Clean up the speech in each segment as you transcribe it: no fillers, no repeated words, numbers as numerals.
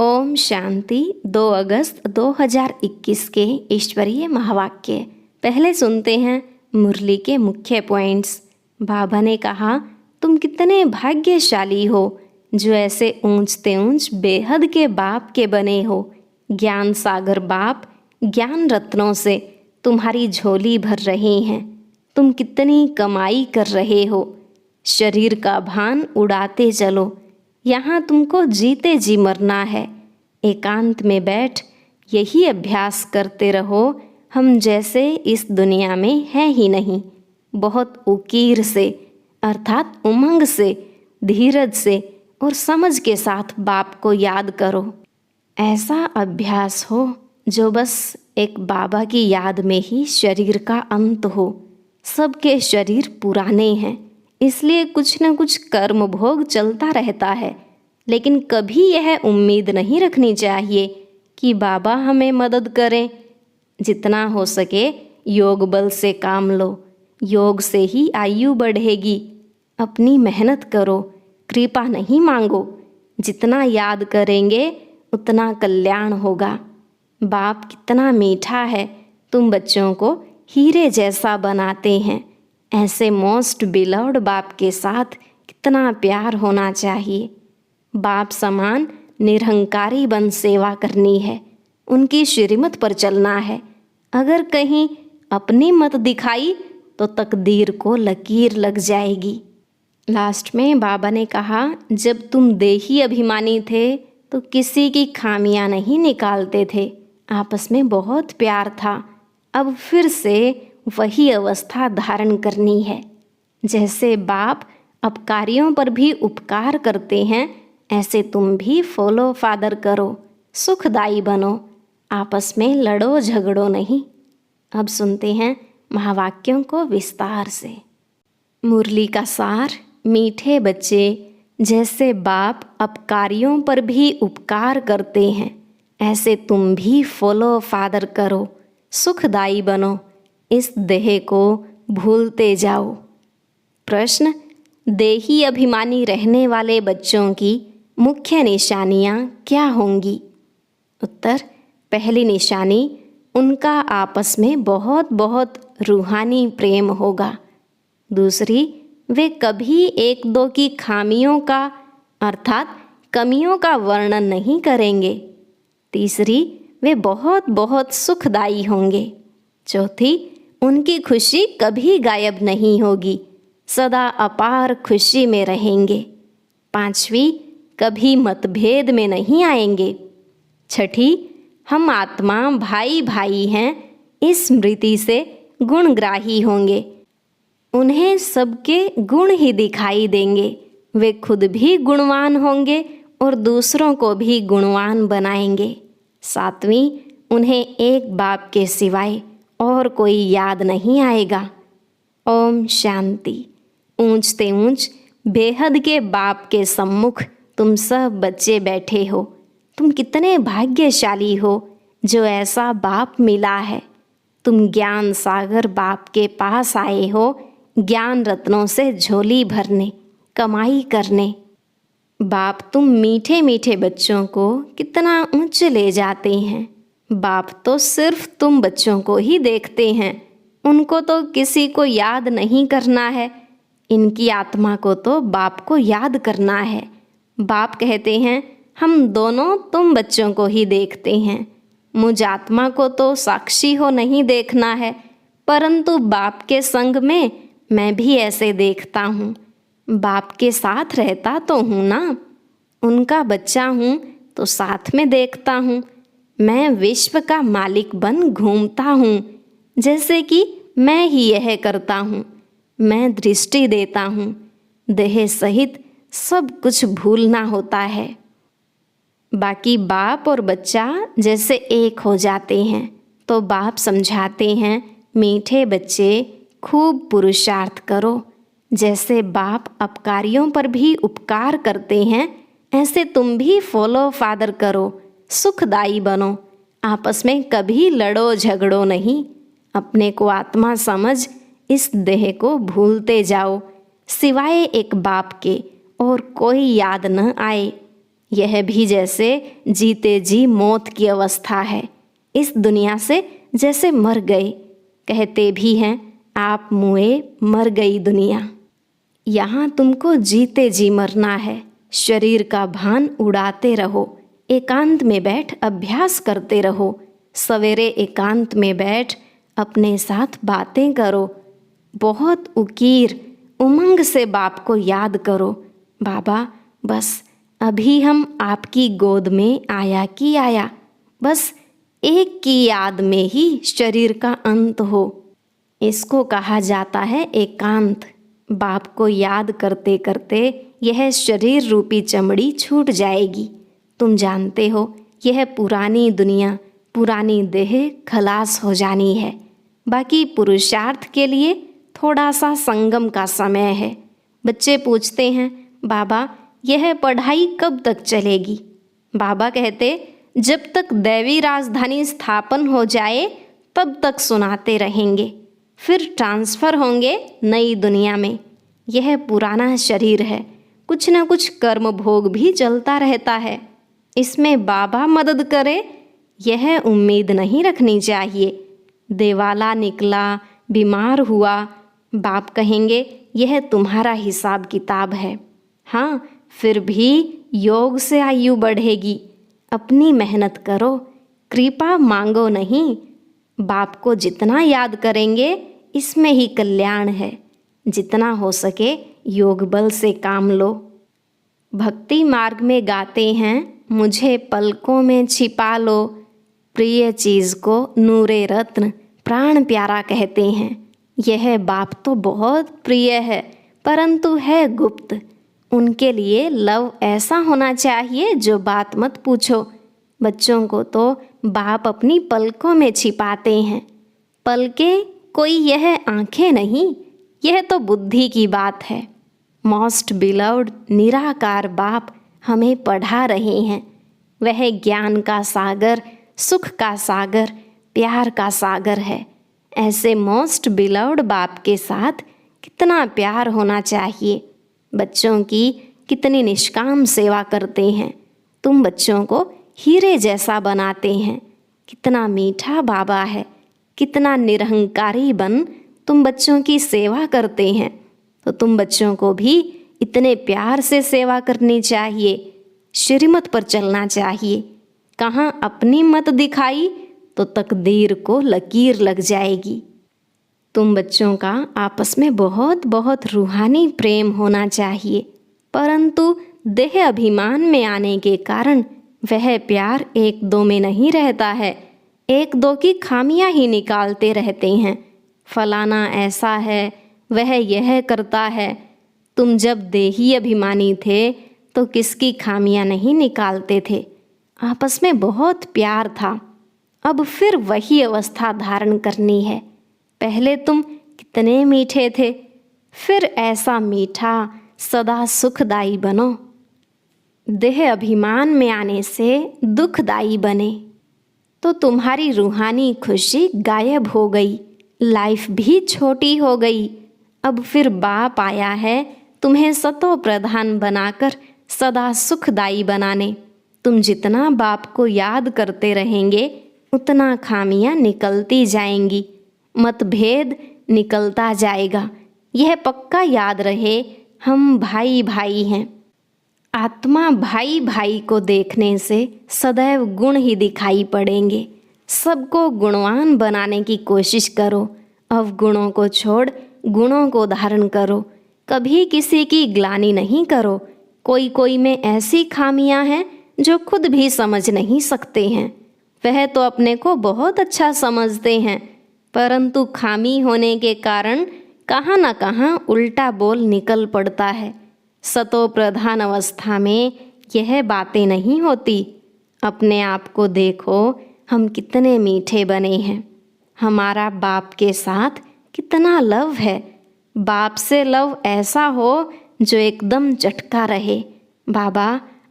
ओम शांति। 2 अगस्त 2021 के ईश्वरीय महावाक्य। पहले सुनते हैं मुरली के मुख्य पॉइंट्स। बाबा ने कहा, तुम कितने भाग्यशाली हो जो ऐसे ऊंचते ऊंच बेहद के बाप के बने हो। ज्ञान सागर बाप ज्ञान रत्नों से तुम्हारी झोली भर रहे हैं। तुम कितनी कमाई कर रहे हो। शरीर का भान उड़ाते चलो, यहाँ तुमको जीते जी मरना है। एकांत में बैठ यही अभ्यास करते रहो, हम जैसे इस दुनिया में है ही नहीं। बहुत उकीर से अर्थात उमंग से, धीरज से और समझ के साथ बाप को याद करो। ऐसा अभ्यास हो जो बस एक बाबा की याद में ही शरीर का अंत हो। सबके शरीर पुराने हैं, इसलिए कुछ न कुछ कर्म भोग चलता रहता है, लेकिन कभी यह उम्मीद नहीं रखनी चाहिए कि बाबा हमें मदद करें। जितना हो सके योग बल से काम लो, योग से ही आयु बढ़ेगी। अपनी मेहनत करो, कृपा नहीं मांगो। जितना याद करेंगे उतना कल्याण होगा। बाप कितना मीठा है, तुम बच्चों को हीरे जैसा बनाते हैं। ऐसे मोस्ट बिलव्ड बाप के साथ कितना प्यार होना चाहिए। बाप समान निरहंकारी बन सेवा करनी है, उनकी श्रीमत पर चलना है। अगर कहीं अपनी मत दिखाई तो तकदीर को लकीर लग जाएगी। लास्ट में बाबा ने कहा, जब तुम देही अभिमानी थे तो किसी की खामियां नहीं निकालते थे, आपस में बहुत प्यार था। अब फिर से वही अवस्था धारण करनी है। जैसे बाप अपकारियों पर भी उपकार करते हैं, ऐसे तुम भी फॉलो फादर करो, सुखदाई बनो, आपस में लड़ो झगड़ो नहीं। अब सुनते हैं महावाक्यों को विस्तार से। मुरली का सार। मीठे बच्चे, जैसे बाप अपकारियों पर भी उपकार करते हैं, ऐसे तुम भी फॉलो फादर करो, सुखदाई बनो, इस देह को भूलते जाओ। प्रश्न, देही अभिमानी रहने वाले बच्चों की मुख्य निशानियाँ क्या होंगी? उत्तर, पहली निशानी, उनका आपस में बहुत बहुत रूहानी प्रेम होगा। दूसरी, वे कभी एक दो की खामियों का अर्थात कमियों का वर्णन नहीं करेंगे। तीसरी, वे बहुत बहुत सुखदाई होंगे। चौथी, उनकी खुशी कभी गायब नहीं होगी, सदा अपार खुशी में रहेंगे। पांचवी, कभी मतभेद में नहीं आएंगे। छठी, हम आत्मा भाई भाई हैं, इस स्मृति से गुणग्राही होंगे। उन्हें सबके गुण ही दिखाई देंगे। वे खुद भी गुणवान होंगे और दूसरों को भी गुणवान बनाएंगे। सातवीं, उन्हें एक बाप के सिवाय और कोई याद नहीं आएगा। ओम शांति। ऊंचते ऊंच बेहद के बाप के सम्मुख तुम सब बच्चे बैठे हो। तुम कितने भाग्यशाली हो जो ऐसा बाप मिला है। तुम ज्ञान सागर बाप के पास आए हो, ज्ञान रत्नों से झोली भरने, कमाई करने। बाप तुम मीठे मीठे बच्चों को कितना ऊंच ले जाते हैं। बाप तो सिर्फ तुम बच्चों को ही देखते हैं, उनको तो किसी को याद नहीं करना है। इनकी आत्मा को तो बाप को याद करना है। बाप कहते हैं, हम दोनों तुम बच्चों को ही देखते हैं। मुझ आत्मा को तो साक्षी हो नहीं देखना है, परंतु बाप के संग में मैं भी ऐसे देखता हूँ। बाप के साथ रहता तो हूँ ना, उनका बच्चा हूँ तो साथ में देखता हूँ। मैं विश्व का मालिक बन घूमता हूँ, जैसे कि मैं ही यह करता हूँ। मैं दृष्टि देता हूँ, देह सहित सब कुछ भूलना होता है। बाकी बाप और बच्चा जैसे एक हो जाते हैं, तो बाप समझाते हैं, मीठे बच्चे खूब पुरुषार्थ करो। जैसे बाप अपकारियों पर भी उपकार करते हैं, ऐसे तुम भी फॉलो फादर करो, सुखदाई बनो, आपस में कभी लड़ो झगड़ो नहीं। अपने को आत्मा समझ इस देह को भूलते जाओ, सिवाय एक बाप के और कोई याद न आए। यह भी जैसे जीते जी मौत की अवस्था है, इस दुनिया से जैसे मर गए। कहते भी हैं आप मुए मर गई दुनिया। यहाँ तुमको जीते जी मरना है। शरीर का भान उड़ाते रहो, एकांत में बैठ अभ्यास करते रहो। सवेरे एकांत में बैठ अपने साथ बातें करो। बहुत उकीर उमंग से बाप को याद करो, बाबा बस अभी हम आपकी गोद में आया कि आया। बस एक की याद में ही शरीर का अंत हो। इसको कहा जाता है एकांत। बाप को याद करते करते यह शरीर रूपी चमड़ी छूट जाएगी। तुम जानते हो यह पुरानी दुनिया, पुरानी देह खलास हो जानी है। बाकी पुरुषार्थ के लिए थोड़ा सा संगम का समय है। बच्चे पूछते हैं बाबा यह पढ़ाई कब तक चलेगी? बाबा कहते जब तक दैवी राजधानी स्थापन हो जाए तब तक सुनाते रहेंगे, फिर ट्रांसफ़र होंगे नई दुनिया में। यह पुराना शरीर है, कुछ न कुछ कर्म भोग भी चलता रहता है। इसमें बाबा मदद करे यह उम्मीद नहीं रखनी चाहिए। देवाला निकला, बीमार हुआ, बाप कहेंगे यह तुम्हारा हिसाब किताब है। हाँ, फिर भी योग से आयु बढ़ेगी। अपनी मेहनत करो, कृपा मांगो नहीं। बाप को जितना याद करेंगे इसमें ही कल्याण है। जितना हो सके योग बल से काम लो। भक्ति मार्ग में गाते हैं मुझे पलकों में छिपा लो, प्रिय चीज़ को नूरे रत्न प्राण प्यारा कहते हैं। यह बाप तो बहुत प्रिय है परंतु है गुप्त। उनके लिए लव ऐसा होना चाहिए जो बात मत पूछो। बच्चों को तो बाप अपनी पलकों में छिपाते हैं। पलकें कोई यह आंखें नहीं, यह तो बुद्धि की बात है। मोस्ट बिलव्ड निराकार बाप हमें पढ़ा रहे हैं। वह ज्ञान का सागर, सुख का सागर, प्यार का सागर है। ऐसे मोस्ट बिलव्ड बाप के साथ कितना प्यार होना चाहिए। बच्चों की कितनी निष्काम सेवा करते हैं। तुम बच्चों को हीरे जैसा बनाते हैं। कितना मीठा बाबा है, कितना निरहंकारी बन तुम बच्चों की सेवा करते हैं। तो तुम बच्चों को भी इतने प्यार से सेवा करनी चाहिए। श्रीमत पर चलना चाहिए। कहाँ अपनी मत दिखाई तो तकदीर को लकीर लग जाएगी। तुम बच्चों का आपस में बहुत बहुत रूहानी प्रेम होना चाहिए, परंतु देह अभिमान में आने के कारण वह प्यार एक दो में नहीं रहता है। एक दो की खामियां ही निकालते रहते हैं। फलाना ऐसा है, वह यह करता है। तुम जब देही अभिमानी थे तो किसकी खामियां नहीं निकालते थे। आपस में बहुत प्यार था। अब फिर वही अवस्था धारण करनी है। पहले तुम कितने मीठे थे, फिर ऐसा मीठा सदा सुखदाई बनो। देह अभिमान में आने से दुखदाई बने तो तुम्हारी रूहानी खुशी गायब हो गई, लाइफ भी छोटी हो गई। अब फिर बाप आया है तुम्हें सतो प्रधान बनाकर सदा सुखदाई बनाने। तुम जितना बाप को याद करते रहेंगे उतना खामियां निकलती जाएंगी, मतभेद निकलता जाएगा। यह पक्का याद रहे हम भाई भाई हैं। आत्मा भाई भाई को देखने से सदैव गुण ही दिखाई पड़ेंगे। सबको गुणवान बनाने की कोशिश करो। अवगुणों को छोड़ गुणों को धारण करो। कभी किसी की ग्लानि नहीं करो। कोई में ऐसी खामियां हैं जो खुद भी समझ नहीं सकते हैं। वह तो अपने को बहुत अच्छा समझते हैं, परंतु खामी होने के कारण कहाँ न कहाँ उल्टा बोल निकल पड़ता है। सतो प्रधान अवस्था में यह बातें नहीं होती। अपने आप को देखो, हम कितने मीठे बने हैं। हमारा बाप के साथ कितना लव है। बाप से लव ऐसा हो जो एकदम चटका रहे। बाबा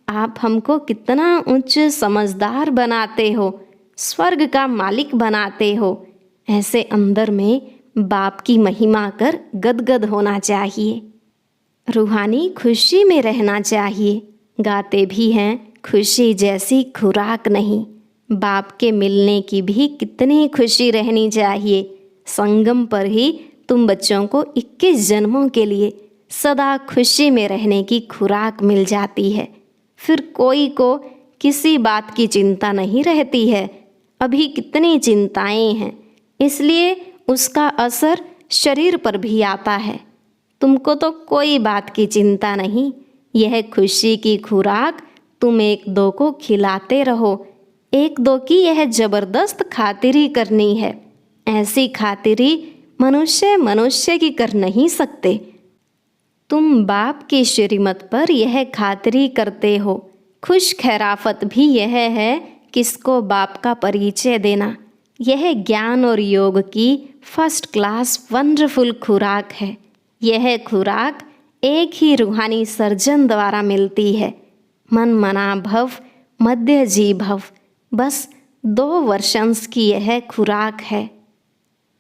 आप हमको कितना उच्च समझदार बनाते हो, स्वर्ग का मालिक बनाते हो। ऐसे अंदर में बाप की महिमा कर गदगद होना चाहिए। रूहानी खुशी में रहना चाहिए। गाते भी हैं खुशी जैसी खुराक नहीं। बाप के मिलने की भी कितनी खुशी रहनी चाहिए। संगम पर ही तुम बच्चों को 21 जन्मों के लिए सदा खुशी में रहने की खुराक मिल जाती है। फिर कोई को किसी बात की चिंता नहीं रहती है। अभी कितनी चिंताएं हैं, इसलिए उसका असर शरीर पर भी आता है। तुमको तो कोई बात की चिंता नहीं। यह खुशी की खुराक तुम एक दो को खिलाते रहो। एक दो की यह जबरदस्त खातिरी करनी है। ऐसी खातिरी मनुष्य मनुष्य की कर नहीं सकते। तुम बाप की श्रीमत पर यह खातिरी करते हो। खुश खैराफत भी यह है किसको बाप का परिचय देना। यह ज्ञान और योग की फर्स्ट क्लास वंडरफुल खुराक है। यह खुराक एक ही रूहानी सर्जन द्वारा मिलती है। मन मना भव मध्य जी भव, बस 2 वर्षंस की यह खुराक है।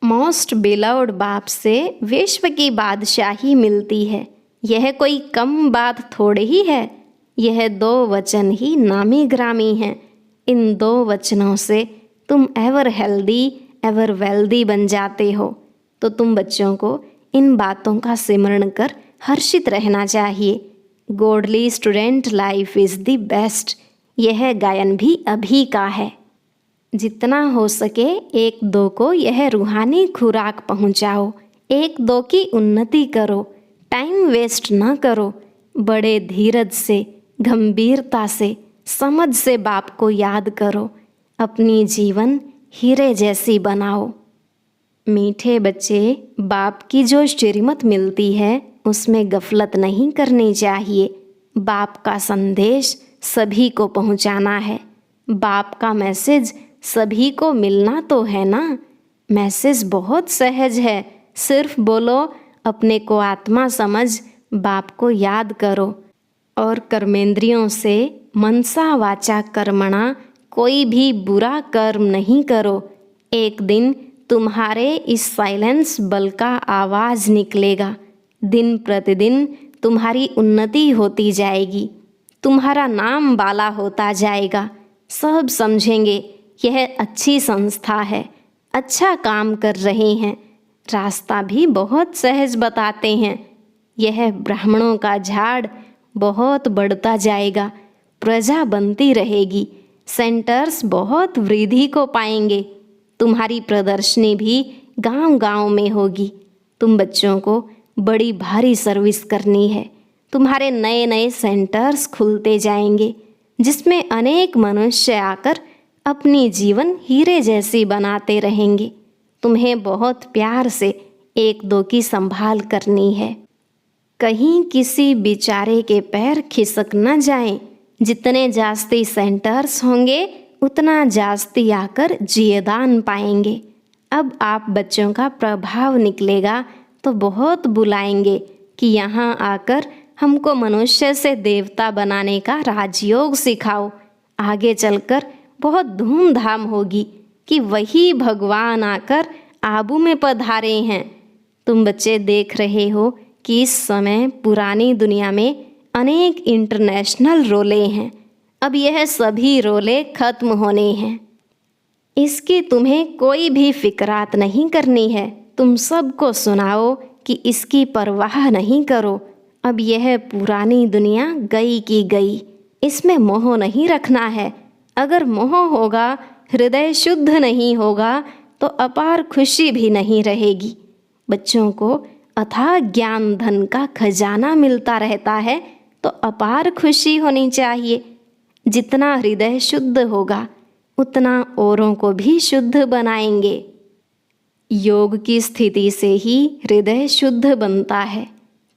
मोस्ट बिलव्ड बाप से विश्व की बादशाही मिलती है। यह कोई कम बात थोड़ी ही है। यह 2 वचन ही नामी ग्रामी हैं। इन 2 वचनों से तुम एवर हेल्दी एवर वेल्दी बन जाते हो। तो तुम बच्चों को इन बातों का सिमरण कर हर्षित रहना चाहिए। Godly student life is the best. यह गायन भी अभी का है। जितना हो सके 1-2 को यह रूहानी खुराक पहुंचाओ। 1-2 की उन्नति करो। टाइम वेस्ट ना करो। बड़े धीरज से, गंभीरता से, समझ से बाप को याद करो। अपनी जीवन हीरे जैसी बनाओ। मीठे बच्चे, बाप की जो श्रीमत मिलती है उसमें गफलत नहीं करनी चाहिए। बाप का संदेश सभी को पहुंचाना है। बाप का मैसेज सभी को मिलना तो है ना। मैसेज बहुत सहज है। सिर्फ बोलो, अपने को आत्मा समझ बाप को याद करो और कर्मेंद्रियों से मनसा वाचा कर्मणा कोई भी बुरा कर्म नहीं करो। एक दिन तुम्हारे इस साइलेंस बल का आवाज़ निकलेगा। दिन प्रतिदिन तुम्हारी उन्नति होती जाएगी। तुम्हारा नाम बाला होता जाएगा। सब समझेंगे यह अच्छी संस्था है, अच्छा काम कर रहे हैं। रास्ता भी बहुत सहज बताते हैं। यह ब्राह्मणों का झाड़ बहुत बढ़ता जाएगा। प्रजा बनती रहेगी। सेंटर्स बहुत वृद्धि को पाएंगे। तुम्हारी प्रदर्शनी भी गांव-गांव में होगी। तुम बच्चों को बड़ी भारी सर्विस करनी है। तुम्हारे नए नए सेंटर्स खुलते जाएंगे जिसमें अनेक मनुष्य आकर अपनी जीवन हीरे जैसी बनाते रहेंगे। तुम्हें बहुत प्यार से 1-2 की संभाल करनी है। कहीं किसी बेचारे के पैर खिसक न जाएं। जितने जास्ती सेंटर्स होंगे उतना जास्ती आकर जियदान पाएंगे। अब आप बच्चों का प्रभाव निकलेगा तो बहुत बुलाएंगे कि यहाँ आकर हमको मनुष्य से देवता बनाने का राजयोग सिखाओ। आगे चलकर बहुत धूमधाम होगी कि वही भगवान आकर आबू में पधारे हैं। तुम बच्चे देख रहे हो कि इस समय पुरानी दुनिया में अनेक इंटरनेशनल रोले हैं। अब यह सभी रोले खत्म होने हैं। इसकी तुम्हें कोई भी फिक्रात नहीं करनी है। तुम सबको सुनाओ कि इसकी परवाह नहीं करो। अब यह पुरानी दुनिया गई की गई। इसमें मोह नहीं रखना है। अगर मोह होगा, हृदय शुद्ध नहीं होगा तो अपार खुशी भी नहीं रहेगी। बच्चों को अथाह ज्ञान धन का खजाना मिलता रहता है तो अपार खुशी होनी चाहिए। जितना हृदय शुद्ध होगा उतना औरों को भी शुद्ध बनाएंगे। योग की स्थिति से ही हृदय शुद्ध बनता है।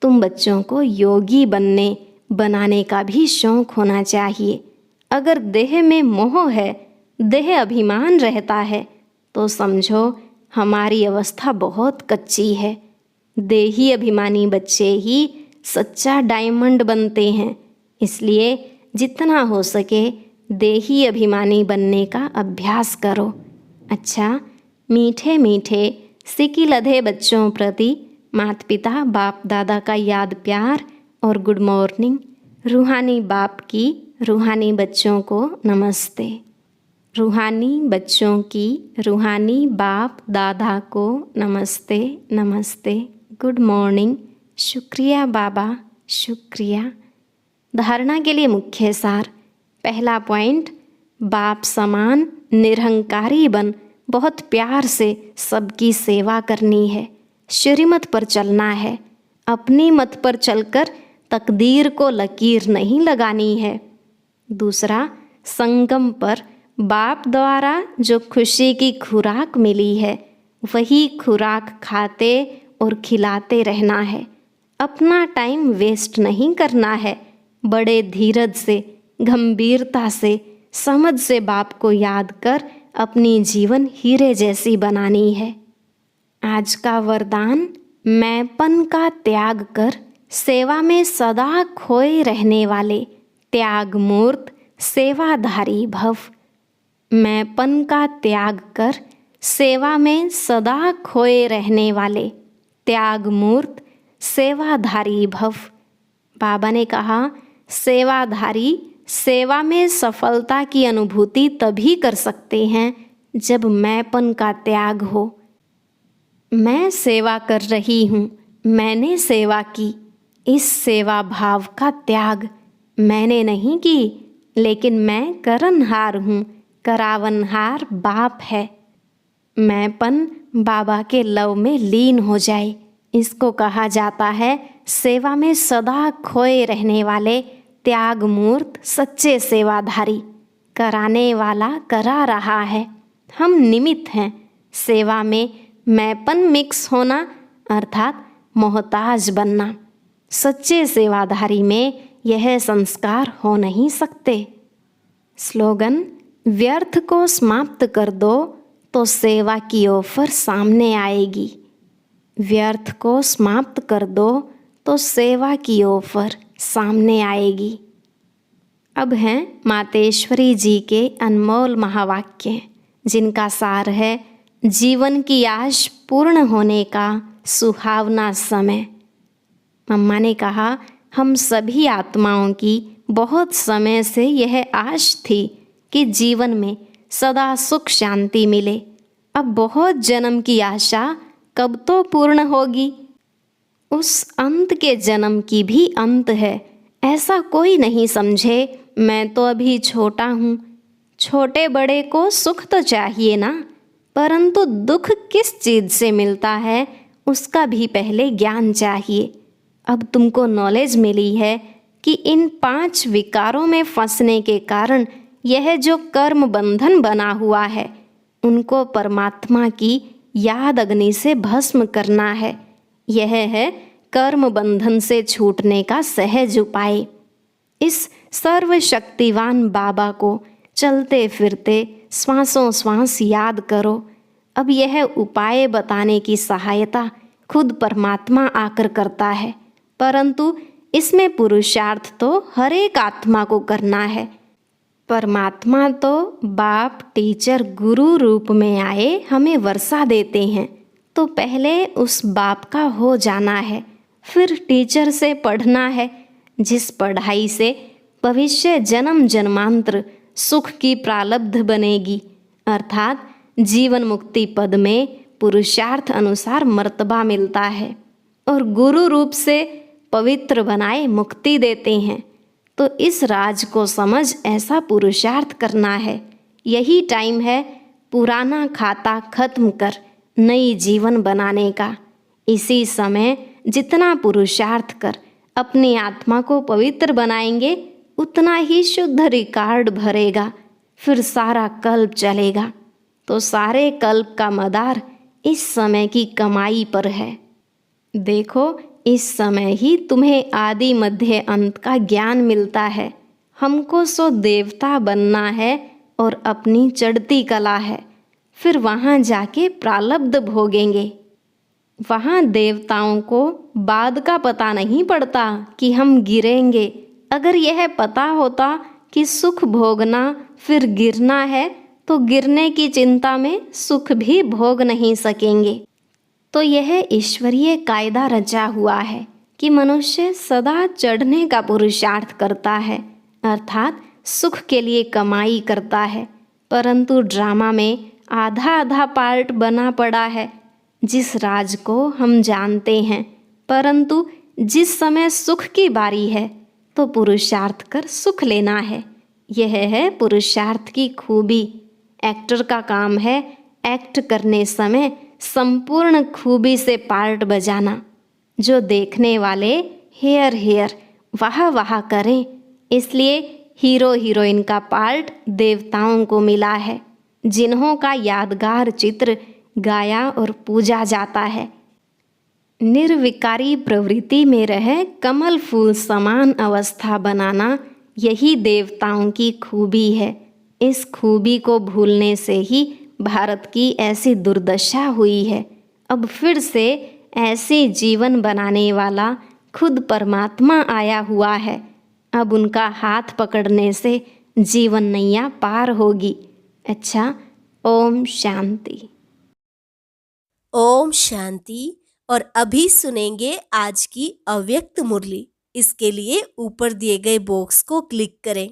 तुम बच्चों को योगी बनाने का भी शौक होना चाहिए। अगर देह में मोह है, देह अभिमान रहता है तो समझो हमारी अवस्था बहुत कच्ची है। देही अभिमानी बच्चे ही सच्चा डायमंड बनते हैं। इसलिए जितना हो सके देही अभिमानी बनने का अभ्यास करो। अच्छा, मीठे मीठे सिकी लधे बच्चों प्रति माता पिता बाप दादा का याद प्यार और गुड मॉर्निंग। रूहानी बाप की रूहानी बच्चों को नमस्ते। रूहानी बच्चों की रूहानी बाप दादा को नमस्ते नमस्ते, गुड मॉर्निंग, शुक्रिया बाबा, शुक्रिया। धारणा के लिए मुख्य सार। पहला पॉइंट, बाप समान निरहंकारी बन बहुत प्यार से सबकी सेवा करनी है। श्रीमत पर चलना है, अपनी मत पर चलकर तकदीर को लकीर नहीं लगानी है। दूसरा, संगम पर बाप द्वारा जो खुशी की खुराक मिली है वही खुराक खाते और खिलाते रहना है। अपना टाइम वेस्ट नहीं करना है। बड़े धीरज से, गंभीरता से, समझ से बाप को याद कर अपनी जीवन हीरे जैसी बनानी है। आज का वरदान, मैंपन का त्याग कर सेवा में सदा खोए रहने वाले त्याग मूर्त सेवाधारी भव। मैंपन का त्याग कर सेवा में सदा खोए रहने वाले त्याग मूर्त सेवाधारी भव। बाबा ने कहा, सेवाधारी सेवा में सफलता की अनुभूति तभी कर सकते हैं जब मैंपन का त्याग हो। मैं सेवा कर रही हूँ, मैंने सेवा की, इस सेवा भाव का त्याग मैंने नहीं की, लेकिन मैं करनहार हूँ, करावनहार बाप है। मैंपन बाबा के लव में लीन हो जाए, इसको कहा जाता है सेवा में सदा खोए रहने वाले त्याग मूर्त सच्चे सेवाधारी। कराने वाला करा रहा है, हम निमित्त हैं। सेवा में मैंपन मिक्स होना अर्थात मोहताज बनना। सच्चे सेवाधारी में यह संस्कार हो नहीं सकते। स्लोगन, व्यर्थ को समाप्त कर दो तो सेवा की ऑफर सामने आएगी। व्यर्थ को समाप्त कर दो तो सेवा की ऑफर सामने आएगी। अब हैं मातेश्वरी जी के अनमोल महावाक्य, जिनका सार है जीवन की आश पूर्ण होने का सुहावना समय। मम्मा ने कहा, हम सभी आत्माओं की बहुत समय से यह आश थी कि जीवन में सदा सुख शांति मिले। अब बहुत जन्म की आशा कब तो पूर्ण होगी। उस अंत के जन्म की भी अंत है, ऐसा कोई नहीं समझे। मैं तो अभी छोटा हूँ। छोटे बड़े को सुख तो चाहिए ना, परंतु दुख किस चीज़ से मिलता है उसका भी पहले ज्ञान चाहिए। अब तुमको नॉलेज मिली है कि इन 5 विकारों में फंसने के कारण यह जो कर्म बंधन बना हुआ है उनको परमात्मा की याद अग्नि से भस्म करना है। यह है कर्म बंधन से छूटने का सहज उपाय। इस सर्वशक्तिवान बाबा को चलते फिरते श्वासों श्वास याद करो। अब यह उपाय बताने की सहायता खुद परमात्मा आकर करता है, परंतु इसमें पुरुषार्थ तो हर एक आत्मा को करना है। परमात्मा तो बाप टीचर गुरु रूप में आए हमें वर्षा देते हैं, तो पहले उस बाप का हो जाना है, फिर टीचर से पढ़ना है, जिस पढ़ाई से भविष्य जन्म जन्मांतर सुख की प्रालब्ध बनेगी, अर्थात जीवन मुक्ति पद में पुरुषार्थ अनुसार मर्तबा मिलता है और गुरु रूप से पवित्र बनाए मुक्ति देते हैं। तो इस राज को समझ ऐसा पुरुषार्थ करना है। यही टाइम है पुराना खाता खत्म कर नई जीवन बनाने का। इसी समय जितना पुरुषार्थ कर अपनी आत्मा को पवित्र बनाएंगे उतना ही शुद्ध रिकॉर्ड भरेगा, फिर सारा कल्प चलेगा। तो सारे कल्प का मदार इस समय की कमाई पर है। देखो, इस समय ही तुम्हें आदि मध्य अंत का ज्ञान मिलता है। हमको सो देवता बनना है और अपनी चढ़ती कला है, फिर वहाँ जाके प्रालब्ध भोगेंगे। वहाँ देवताओं को बाद का पता नहीं पड़ता कि हम गिरेंगे। अगर यह पता होता कि सुख भोगना फिर गिरना है तो गिरने की चिंता में सुख भी भोग नहीं सकेंगे। तो यह ईश्वरीय कायदा रचा हुआ है कि मनुष्य सदा चढ़ने का पुरुषार्थ करता है, अर्थात सुख के लिए कमाई करता है, परंतु ड्रामा में आधा आधा पार्ट बना पड़ा है। जिस राज को हम जानते हैं, परंतु जिस समय सुख की बारी है तो पुरुषार्थ कर सुख लेना है। यह है पुरुषार्थ की खूबी। एक्टर का काम है एक्ट करने समय संपूर्ण खूबी से पार्ट बजाना, जो देखने वाले हेयर हेयर वाह वाह करें। इसलिए हीरो हीरोइन का पार्ट देवताओं को मिला है, जिन्हों का यादगार चित्र गाया और पूजा जाता है। निर्विकारी प्रवृत्ति में रह कमल फूल समान अवस्था बनाना, यही देवताओं की खूबी है। इस खूबी को भूलने से ही भारत की ऐसी दुर्दशा हुई है। अब फिर से ऐसे जीवन बनाने वाला खुद परमात्मा आया हुआ है। अब उनका हाथ पकड़ने से जीवन नैया पार होगी। अच्छा, ओम शांति। ओम शांति। और अभी सुनेंगे आज की अव्यक्त मुरली। इसके लिए ऊपर दिए गए बॉक्स को क्लिक करें।